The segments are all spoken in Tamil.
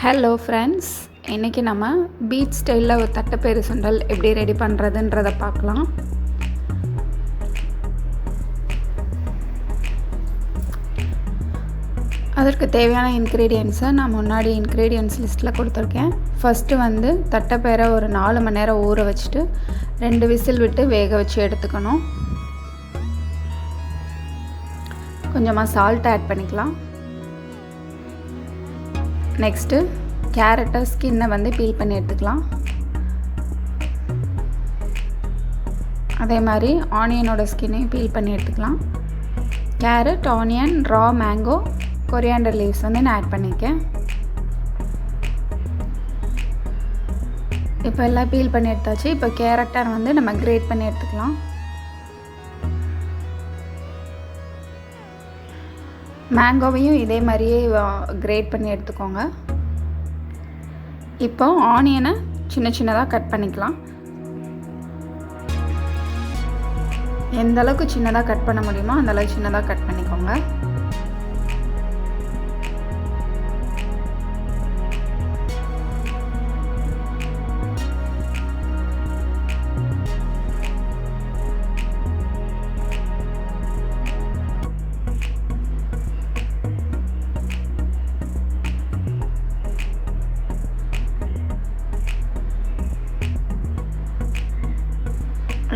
ஹலோ ஃப்ரெண்ட்ஸ், இன்றைக்கி நம்ம பீச் ஸ்டைலில் ஒரு தட்டைப்பயிறு சுண்டல் எப்படி ரெடி பண்ணுறதுன்றதை பார்க்கலாம். அதற்கு தேவையான இன்க்ரீடியன்ஸை நான் முன்னாடி இன்க்ரீடியன்ஸ் லிஸ்ட்டில் கொடுத்துருக்கேன். ஃபஸ்ட்டு தட்டைப்பயிரை ஒரு 4 மணி நேரம் ஊற வச்சுட்டு 2 விசில் விட்டு வேக வச்சு எடுத்துக்கணும். கொஞ்சமாக சால்ட் ஆட் பண்ணிக்கலாம். நெக்ஸ்ட்டு கேரட்டை ஸ்கின்னை பீல் பண்ணி எடுத்துக்கலாம். அதே மாதிரி ஆனியனோட ஸ்கின்னையும் பீல் பண்ணி எடுத்துக்கலாம். Carrot, onion, raw mango, coriander leaves நான் ஆட் பண்ணியிருக்கேன். இப்போ எல்லாம் பீல் பண்ணி எடுத்தாச்சு. இப்போ கேரட்டை நம்ம கிரேட் பண்ணி எடுத்துக்கலாம். மேங்கோவையும் இதே மாதிரியே கிரேட் பண்ணி எடுத்துக்கோங்க. இப்போ ஆனியனை சின்ன சின்னதாக கட் பண்ணிக்கலாம். எந்த அளவுக்கு சின்னதாக கட் பண்ண முடியுமோ அந்த அளவுக்கு சின்னதாக கட் பண்ணிக்கோங்க.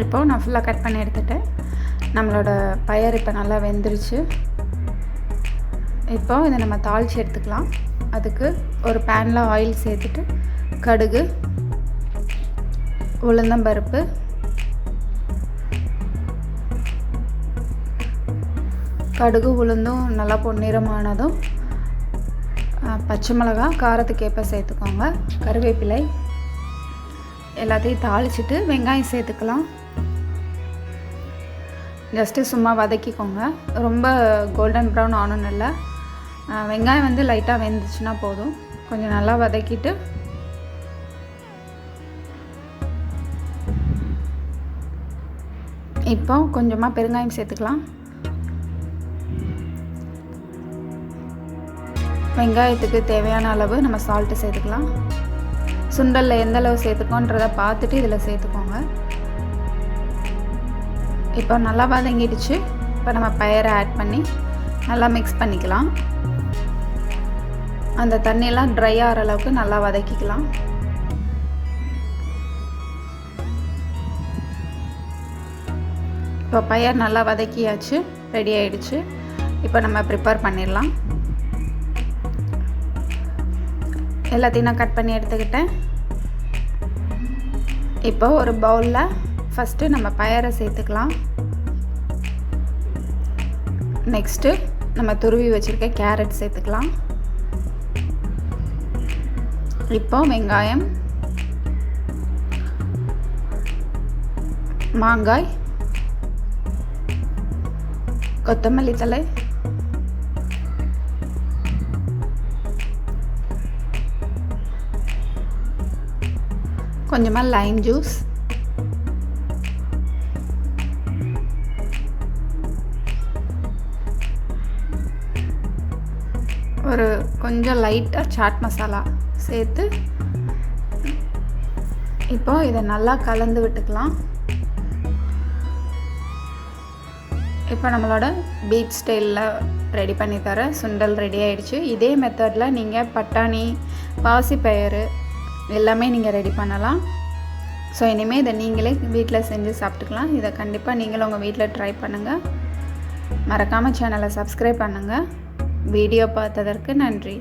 இப்போது நான் ஃபுல்லாக கட் பண்ணி எடுத்துட்டேன். நம்மளோட பயறு இப்போ நல்லா வெந்துருச்சு. இப்போது இதை நம்ம தாளித்து எடுத்துக்கலாம். அதுக்கு ஒரு பேனில் ஆயில் சேர்த்துட்டு கடுகு, உளுந்தம்பருப்பு, கடுகு உளுந்தும் நல்லா பொன்னிறமானதும் பச்சை மிளகா காரத்துக்கு ஏற்ப சேர்த்துக்கோங்க. கருவேப்பிலை எல்லாத்தையும் தாளிச்சிட்டு வெங்காயம் சேர்த்துக்கலாம். ஜஸ்ட்டு சும்மா வதக்கிக்கோங்க. ரொம்ப கோல்டன் ப்ரௌன் ஆனணும் இல்லை. வெங்காயம் லைட்டாக வெந்துச்சுன்னா போதும். கொஞ்சம் நல்லா வதக்கிட்டு இப்போ கொஞ்சமாக பெருங்காயம் சேர்த்துக்கலாம். வெங்காயத்துக்கு தேவையான அளவு நம்ம சால்ட்டு சேர்த்துக்கலாம். சுண்டலில் எந்த அளவு சேர்த்துக்கோன்றதை பார்த்துட்டு இதில் சேர்த்துக்கோங்க. இப்போ நல்லா வதங்கிடுச்சு. இப்போ நம்ம பயரை ஆட் பண்ணி நல்லா மிக்ஸ் பண்ணிக்கலாம். அந்த தண்ணியெல்லாம் ட்ரை ஆகிற அளவுக்கு நல்லா வதக்கிக்கலாம். இப்போ பயர் நல்லா வதக்கியாச்சு, ரெடி ஆகிடுச்சு. இப்போ நம்ம ப்ரிப்பேர் பண்ணிடலாம். எல்லாத்தையும் நான் கட் பண்ணி எடுத்துக்கிட்டேன். இப்போ ஒரு பவுலில் ஃபஸ்ட்டு நம்ம பயரை சேர்த்துக்கலாம். நெக்ஸ்ட்டு நம்ம துருவி வச்சுருக்க கேரட் சேர்த்துக்கலாம். இப்போ வெங்காயம், மாங்காய், கொத்தமல்லி தழை, கொஞ்சமாக லைம் ஜூஸ், ஒரு கொஞ்சம் லைட்டாக சாட் மசாலா சேர்த்து இப்போ இதை நல்லா கலந்து விட்டுக்கலாம். இப்போ நம்மளோட பீச் ஸ்டைலில் ரெடி பண்ணி தர சுண்டல் ரெடி ஆகிடுச்சு. இதே மெத்தடில் நீங்கள் பட்டாணி, பாசிப்பயிறு எல்லாமே நீங்கள் ரெடி பண்ணலாம். ஸோ இனிமேல் இதை நீங்களே வீட்டில் செஞ்சு சாப்பிட்டுக்கலாம். இதை கண்டிப்பாக நீங்களும் உங்கள் வீட்டில் ட்ரை பண்ணுங்கள். மறக்காமல் சேனலை சப்ஸ்கிரைப் பண்ணுங்கள். வீடியோ பார்த்ததற்கு நன்றி.